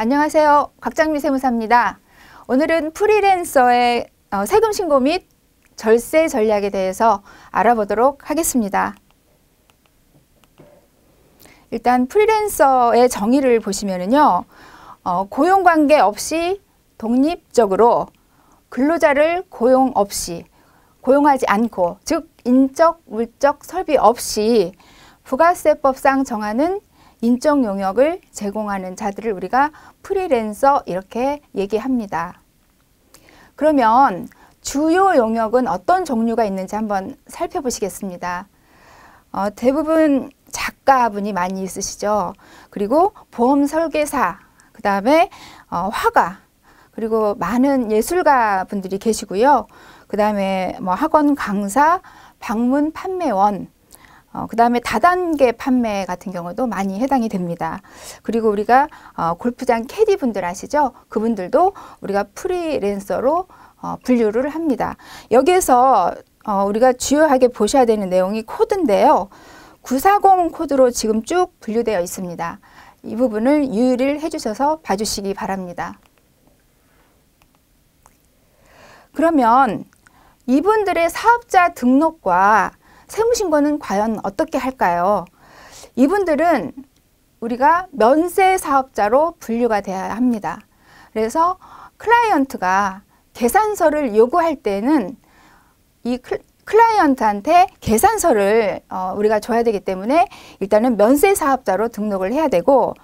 안녕하세요. 곽장미 세무사입니다. 오늘은 프리랜서의 세금 신고 및 절세 전략에 대해서 알아보도록 하겠습니다. 일단 프리랜서의 정의를 보시면은요, 고용관계 없이 독립적으로 근로자를 고용 없이, 고용하지 않고, 즉 인적, 물적 설비 없이 부가세법상 정하는 인적 용역을 제공하는 자들을 우리가 프리랜서 이렇게 얘기합니다. 그러면 주요 용역은 어떤 종류가 있는지 한번 살펴보시겠습니다. 대부분 작가분이 많이 있으시죠. 그리고 보험 설계사, 그 다음에 화가, 그리고 많은 예술가 분들이 계시고요. 그 다음에 학원 강사, 방문 판매원, 그 다음에 다단계 판매 같은 경우도 많이 해당이 됩니다. 그리고 우리가 골프장 캐디 분들 아시죠? 그분들도 우리가 프리랜서로 분류를 합니다. 여기에서 우리가 주요하게 보셔야 되는 내용이 코드인데요. 940 코드로 지금 쭉 분류되어 있습니다. 이 부분을 유의를 해주셔서 봐주시기 바랍니다. 그러면 이분들의 사업자 등록과 세무신고는 과연 어떻게 할까요? 이분들은 우리가 면세 사업자로 분류가 되어야 합니다. 그래서 클라이언트가 계산서를 요구할 때는 이 클라이언트한테 계산서를 우리가 줘야 되기 때문에 일단은 면세 사업자로 등록을 해야 되고,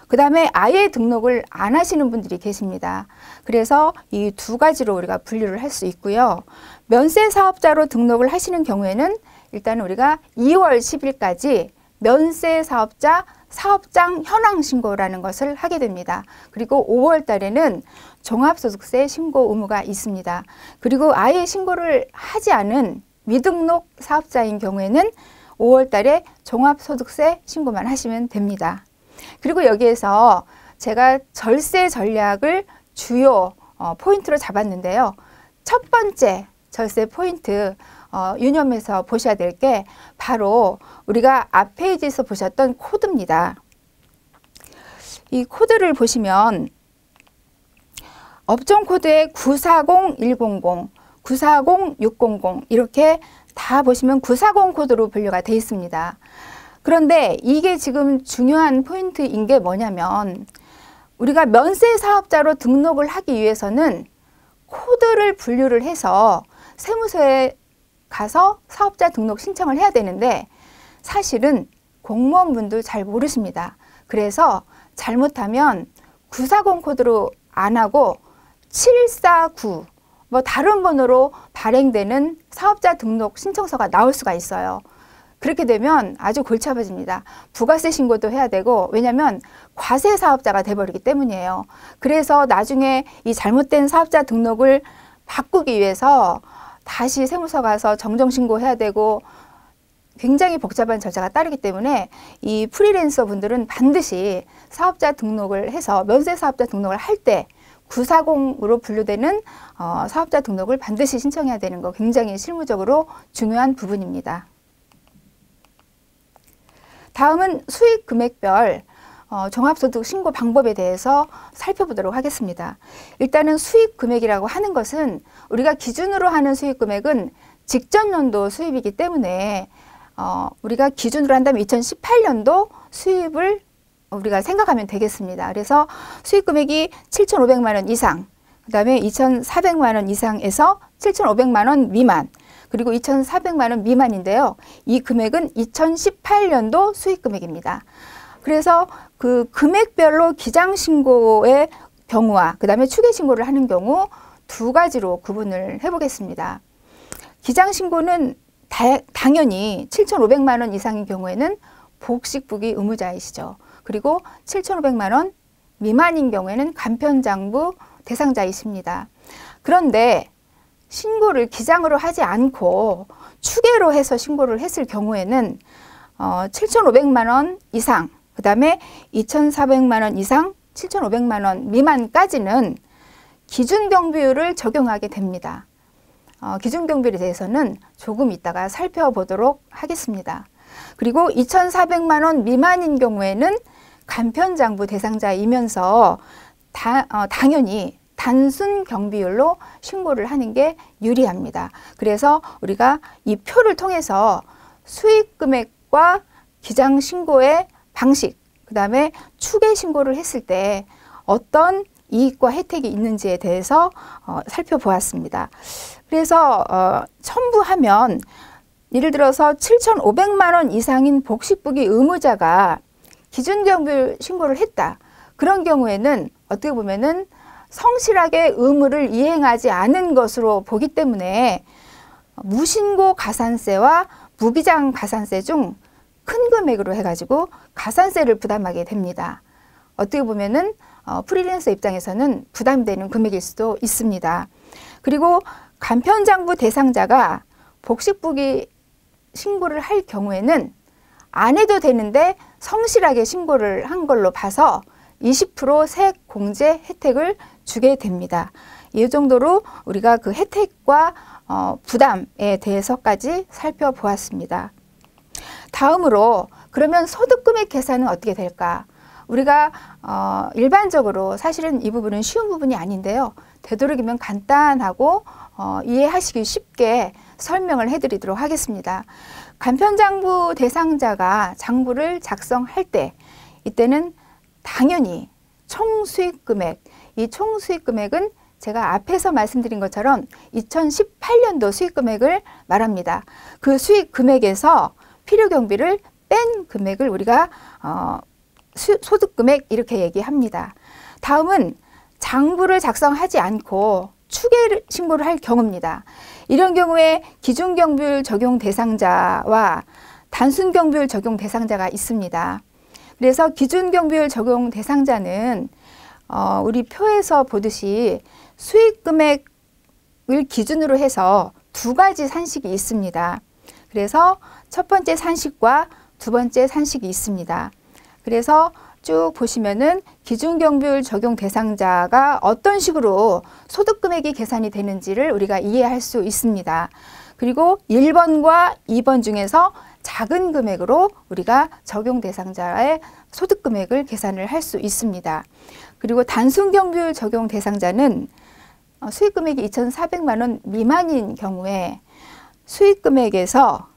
그 다음에 아예 등록을 안 하시는 분들이 계십니다. 그래서 이 두 가지로 우리가 분류를 할 수 있고요. 면세 사업자로 등록을 하시는 경우에는 일단 우리가 2월 10일까지 면세 사업자 사업장 현황 신고라는 것을 하게 됩니다. 그리고 5월 달에는 종합소득세 신고 의무가 있습니다. 그리고 아예 신고를 하지 않은 미등록 사업자인 경우에는 5월 달에 종합소득세 신고만 하시면 됩니다. 그리고 여기에서 제가 절세 전략을 주요 포인트로 잡았는데요. 첫 번째 절세 포인트 유념해서 보셔야 될 게 바로 우리가 앞 페이지에서 보셨던 코드입니다. 이 코드를 보시면 업종 코드에 940100, 940600 이렇게 다 보시면 940 코드로 분류가 되어 있습니다. 그런데 이게 지금 중요한 포인트인 게 뭐냐면 우리가 면세 사업자로 등록을 하기 위해서는 코드를 분류를 해서 세무서에 가서 사업자 등록 신청을 해야 되는데 사실은 공무원분도 잘 모르십니다. 그래서 잘못하면 940 코드로 안 하고 749 다른 번호로 발행되는 사업자 등록 신청서가 나올 수가 있어요. 그렇게 되면 아주 골치 아파집니다. 부가세 신고도 해야 되고, 왜냐하면 과세 사업자가 돼버리기 때문이에요. 그래서 나중에 이 잘못된 사업자 등록을 바꾸기 위해서 다시 세무서 가서 정정신고해야 되고 굉장히 복잡한 절차가 따르기 때문에 이 프리랜서 분들은 반드시 사업자 등록을 해서 면세 사업자 등록을 할 때 940으로 분류되는 사업자 등록을 반드시 신청해야 되는 거 굉장히 실무적으로 중요한 부분입니다. 다음은 수익 금액별 종합소득 신고 방법에 대해서 살펴보도록 하겠습니다. 일단은 수익 금액이라고 하는 것은 우리가 기준으로 하는 수익 금액은 직전 연도 수입이기 때문에 우리가 기준으로 한다면 2018년도 수입을 우리가 생각하면 되겠습니다. 그래서 수익 금액이 7,500만 원 이상, 그 다음에 2,400만 원 이상에서 7,500만 원 미만, 그리고 2,400만 원 미만인데요. 이 금액은 2018년도 수익 금액입니다. 그래서 그 금액별로 기장신고의 경우와 그 다음에 추계신고를 하는 경우 두 가지로 구분을 해보겠습니다. 기장신고는 당연히 7,500만 원 이상인 경우에는 복식부기 의무자이시죠. 그리고 7,500만 원 미만인 경우에는 간편장부 대상자이십니다. 그런데 신고를 기장으로 하지 않고 추계로 해서 신고를 했을 경우에는 7,500만 원 이상, 그 다음에 2,400만 원 이상, 7,500만 원 미만까지는 기준경비율을 적용하게 됩니다. 기준경비율에 대해서는 조금 이따가 살펴보도록 하겠습니다. 그리고 2,400만 원 미만인 경우에는 간편장부 대상자이면서 당연히 단순 경비율로 신고를 하는 게 유리합니다. 그래서 우리가 이 표를 통해서 수익 금액과 기장 신고의 방식, 그 다음에 추계 신고를 했을 때 어떤 이익과 혜택이 있는지에 대해서 살펴보았습니다. 그래서 첨부하면 예를 들어서 7,500만 원 이상인 복식부기 의무자가 기준경비율 신고를 했다. 그런 경우에는 어떻게 보면은 성실하게 의무를 이행하지 않은 것으로 보기 때문에 무신고 가산세와 무기장 가산세 중 큰 금액으로 해가지고 가산세를 부담하게 됩니다. 어떻게 보면은 프리랜서 입장에서는 부담되는 금액일 수도 있습니다. 그리고 간편장부 대상자가 복식부기 신고를 할 경우에는 안 해도 되는데 성실하게 신고를 한 걸로 봐서 20% 세액 공제 혜택을 주게 됩니다. 이 정도로 우리가 그 혜택과 부담에 대해서까지 살펴보았습니다. 다음으로 그러면 소득금액 계산은 어떻게 될까? 우리가 일반적으로 사실은 이 부분은 쉬운 부분이 아닌데요. 되도록이면 간단하고 이해하시기 쉽게 설명을 해드리도록 하겠습니다. 간편장부 대상자가 장부를 작성할 때 이때는 당연히 총수익금액, 이 총수익금액은 제가 앞에서 말씀드린 것처럼 2018년도 수익금액을 말합니다. 그 수익금액에서 필요경비를 뺀 금액을 우리가 소득금액 이렇게 얘기합니다. 다음은 장부를 작성하지 않고 추계 신고를 할 경우입니다. 이런 경우에 기준경비율 적용 대상자와 단순경비율 적용 대상자가 있습니다. 그래서 기준경비율 적용 대상자는 우리 표에서 보듯이 수익금액을 기준으로 해서 두 가지 산식이 있습니다. 그래서 첫 번째 산식과 두 번째 산식이 있습니다. 그래서 쭉 보시면은 기준경비율 적용 대상자가 어떤 식으로 소득금액이 계산이 되는지를 우리가 이해할 수 있습니다. 그리고 1번과 2번 중에서 작은 금액으로 우리가 적용 대상자의 소득금액을 계산을 할 수 있습니다. 그리고 단순경비율 적용 대상자는 수익금액이 2,400만 원 미만인 경우에 수익금액에서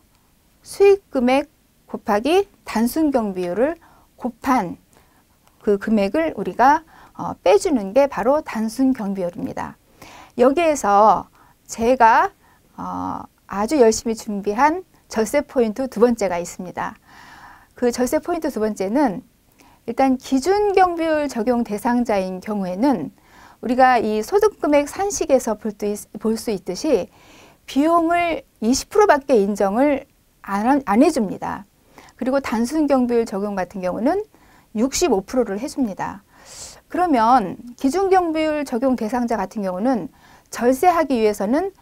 수익금액 곱하기 단순경비율을 곱한 그 금액을 우리가 빼주는 게 바로 단순경비율입니다. 여기에서 제가 아주 열심히 준비한 절세 포인트 두 번째가 있습니다. 그 절세 포인트 두 번째는 일단 기준경비율 적용 대상자인 경우에는 우리가 이 소득금액 산식에서 볼 수 있듯이 비용을 20%밖에 인정을 안 해줍니다. 그리고 단순경비율 적용 같은 경우는 65%를 해줍니다. 그러면 기준경비율 적용 대상자 같은 경우는 절세하기 위해서는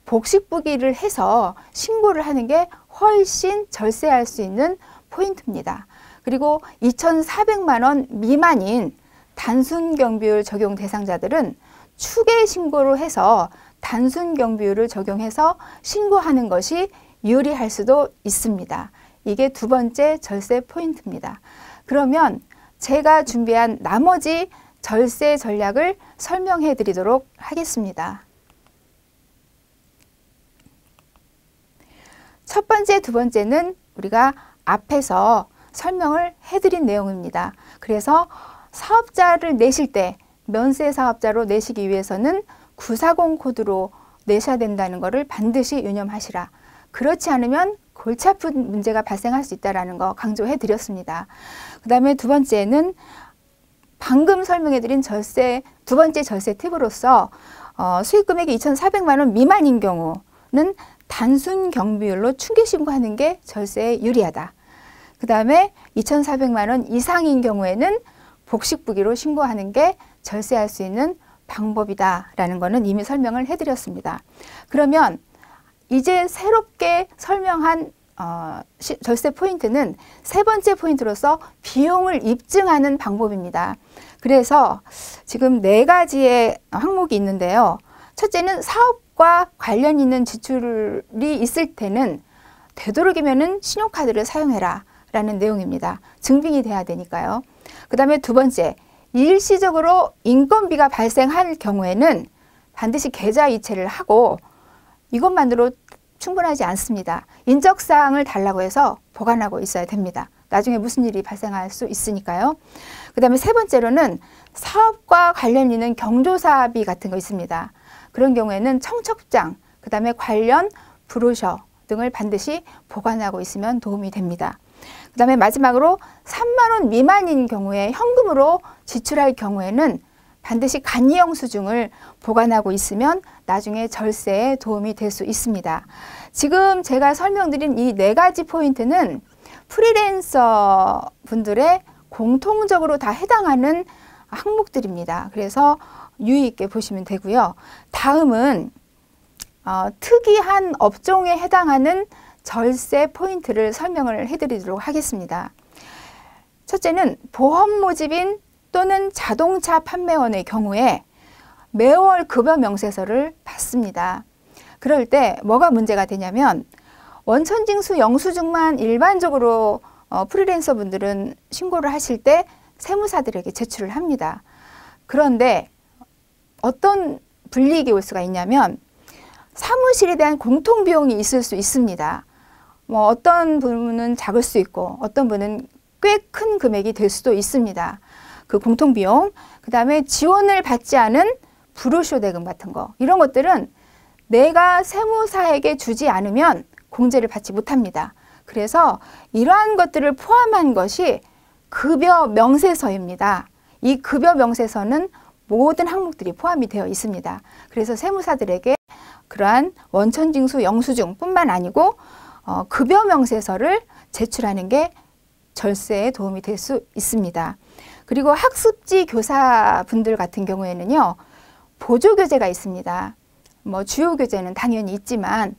복식부기를 해서 신고를 하는 게 훨씬 절세할 수 있는 포인트입니다. 그리고 2,400만 원 미만인 단순경비율 적용 대상자들은 추계 신고로 해서 단순경비율을 적용해서 신고하는 것이 유리할 수도 있습니다. 이게 두 번째 절세 포인트입니다. 그러면 제가 준비한 나머지 절세 전략을 설명해 드리도록 하겠습니다. 첫 번째, 두 번째는 우리가 앞에서 설명을 해드린 내용입니다. 그래서 사업자를 내실 때 면세 사업자로 내시기 위해서는 940 코드로 내셔야 된다는 것을 반드시 유념하시라. 그렇지 않으면 골치 아픈 문제가 발생할 수 있다는 거 강조해 드렸습니다. 그 다음에 두 번째는 방금 설명해 드린 두 번째 절세 팁으로서 수익금액이 2,400만 원 미만인 경우는 단순 경비율로 추계 신고하는 게 절세에 유리하다. 그 다음에 2,400만 원 이상인 경우에는 복식부기로 신고하는 게 절세할 수 있는 방법이다라는 거는 이미 설명을 해드렸습니다. 그러면 이제 새롭게 설명한 절세 포인트는 세 번째 포인트로서 비용을 입증하는 방법입니다. 그래서 지금 네 가지의 항목이 있는데요. 첫째는 사업과 관련 있는 지출이 있을 때는 되도록이면은 신용카드를 사용해라 라는 내용입니다. 증빙이 돼야 되니까요. 그 다음에 두 번째, 일시적으로 인건비가 발생할 경우에는 반드시 계좌 이체를 하고 이것만으로 충분하지 않습니다. 인적사항을 달라고 해서 보관하고 있어야 됩니다. 나중에 무슨 일이 발생할 수 있으니까요. 그 다음에 세 번째로는 사업과 관련 있는 경조사비 같은 거 있습니다. 그런 경우에는 청첩장, 그 다음에 관련 브로셔 등을 반드시 보관하고 있으면 도움이 됩니다. 그 다음에 마지막으로 3만 원 미만인 경우에 현금으로 지출할 경우에는 반드시 간이 영수증을 보관하고 있으면 나중에 절세에 도움이 될 수 있습니다. 지금 제가 설명드린 이 4가지 포인트는 프리랜서 분들의 공통적으로 다 해당하는 항목들입니다. 그래서 유의 있게 보시면 되고요. 다음은 특이한 업종에 해당하는 절세 포인트를 설명을 해드리도록 하겠습니다. 첫째는 보험 모집인 또는 자동차 판매원의 경우에 매월 급여 명세서를 받습니다. 그럴 때 뭐가 문제가 되냐면 원천징수 영수증만 일반적으로 프리랜서 분들은 신고를 하실 때 세무사들에게 제출을 합니다. 그런데 어떤 불이익이 올 수가 있냐면 사무실에 대한 공통비용이 있을 수 있습니다. 뭐 어떤 분은 작을 수 있고 어떤 분은 꽤 큰 금액이 될 수도 있습니다. 그 공통비용, 그 다음에 지원을 받지 않은 브로셔 대금 같은 거, 이런 것들은 내가 세무사에게 주지 않으면 공제를 받지 못합니다. 그래서 이러한 것들을 포함한 것이 급여 명세서입니다. 이 급여 명세서는 모든 항목들이 포함이 되어 있습니다. 그래서 세무사들에게 그러한 원천징수 영수증뿐만 아니고 급여 명세서를 제출하는 게 절세에 도움이 될 수 있습니다. 그리고 학습지 교사분들 같은 경우에는요, 보조교재가 있습니다. 뭐 주요 교재는 당연히 있지만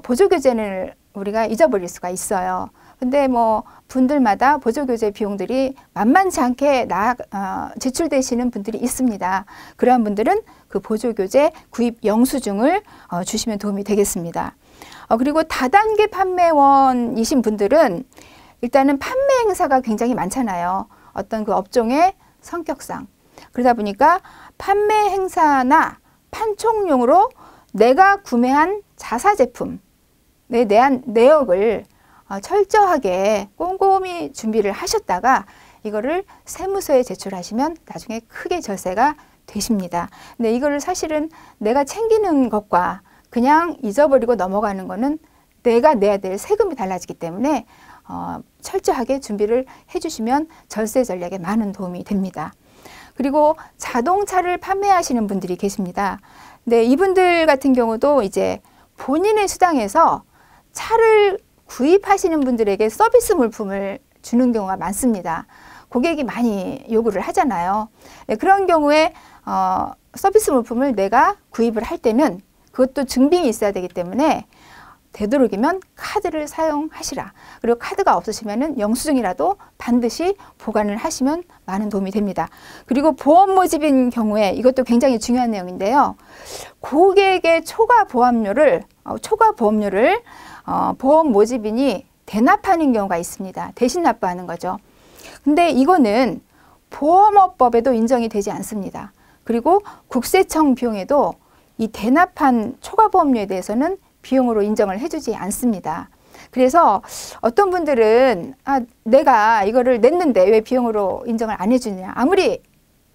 보조교재를 우리가 잊어버릴 수가 있어요. 근데 뭐 분들마다 보조교재 비용들이 만만치 않게 지출되시는 분들이 있습니다. 그러한 분들은 그 보조교재 구입 영수증을 주시면 도움이 되겠습니다. 그리고 다단계 판매원이신 분들은 일단은 판매 행사가 굉장히 많잖아요. 어떤 그 업종의 성격상. 그러다 보니까 판매 행사나 판촉용으로 내가 구매한 자사 제품에 대한 내역을 철저하게 꼼꼼히 준비를 하셨다가 이거를 세무서에 제출하시면 나중에 크게 절세가 되십니다. 근데 이거를 사실은 내가 챙기는 것과 그냥 잊어버리고 넘어가는 거는 내가 내야 될 세금이 달라지기 때문에 철저하게 준비를 해주시면 절세 전략에 많은 도움이 됩니다. 그리고 자동차를 판매하시는 분들이 계십니다. 네, 이분들 같은 경우도 이제 본인의 수당에서 차를 구입하시는 분들에게 서비스 물품을 주는 경우가 많습니다. 고객이 많이 요구를 하잖아요. 네, 그런 경우에 서비스 물품을 내가 구입을 할 때는 그것도 증빙이 있어야 되기 때문에 되도록이면 카드를 사용하시라. 그리고 카드가 없으시면은 영수증이라도 반드시 보관을 하시면 많은 도움이 됩니다. 그리고 보험 모집인 경우에 이것도 굉장히 중요한 내용인데요. 고객의 초과 보험료를 보험 모집인이 대납하는 경우가 있습니다. 대신 납부하는 거죠. 근데 이거는 보험업법에도 인정이 되지 않습니다. 그리고 국세청 비용에도 이 대납한 초과 보험료에 대해서는 비용으로 인정을 해주지 않습니다. 그래서 어떤 분들은 내가 이거를 냈는데 왜 비용으로 인정을 안 해주냐, 아무리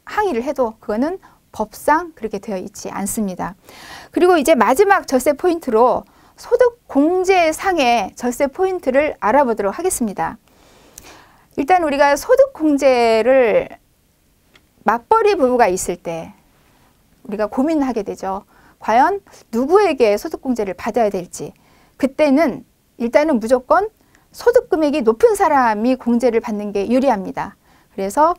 항의를 해도 그거는 법상 그렇게 되어 있지 않습니다. 그리고 이제 마지막 절세 포인트로 소득공제상의 절세 포인트를 알아보도록 하겠습니다. 일단 우리가 소득공제를 맞벌이 부부가 있을 때 우리가 고민하게 되죠. 과연 누구에게 소득공제를 받아야 될지. 그때는 일단은 무조건 소득금액이 높은 사람이 공제를 받는 게 유리합니다. 그래서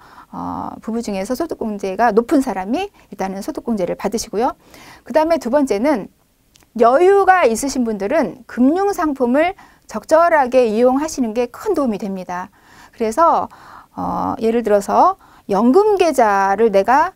부부 중에서 소득공제가 높은 사람이 일단은 소득공제를 받으시고요. 그 다음에 두 번째는 여유가 있으신 분들은 금융상품을 적절하게 이용하시는 게 큰 도움이 됩니다. 그래서 예를 들어서 연금계좌를 내가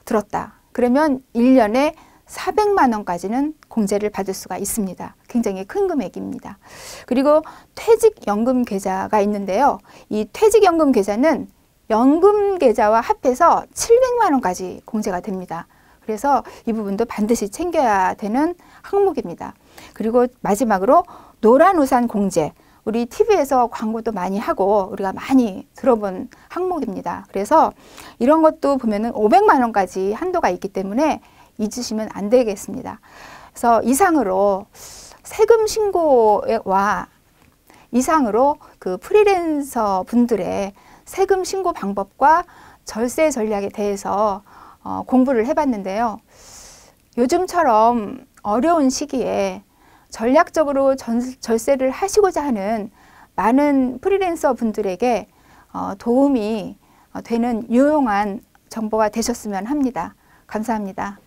들었다. 그러면 1년에 400만 원까지는 공제를 받을 수가 있습니다. 굉장히 큰 금액입니다. 그리고 퇴직연금 계좌가 있는데요. 이 퇴직연금 계좌는 연금 계좌와 합해서 700만 원까지 공제가 됩니다. 그래서 이 부분도 반드시 챙겨야 되는 항목입니다. 그리고 마지막으로 노란우산 공제. 우리 TV에서 광고도 많이 하고 우리가 많이 들어본 항목입니다. 그래서 이런 것도 보면은 500만 원까지 한도가 있기 때문에 잊으시면 안 되겠습니다. 그래서 이상으로 세금 신고와 이상으로 그 프리랜서 분들의 세금 신고 방법과 절세 전략에 대해서 공부를 해봤는데요. 요즘처럼 어려운 시기에 전략적으로 절세를 하시고자 하는 많은 프리랜서 분들에게 도움이 되는 유용한 정보가 되셨으면 합니다. 감사합니다.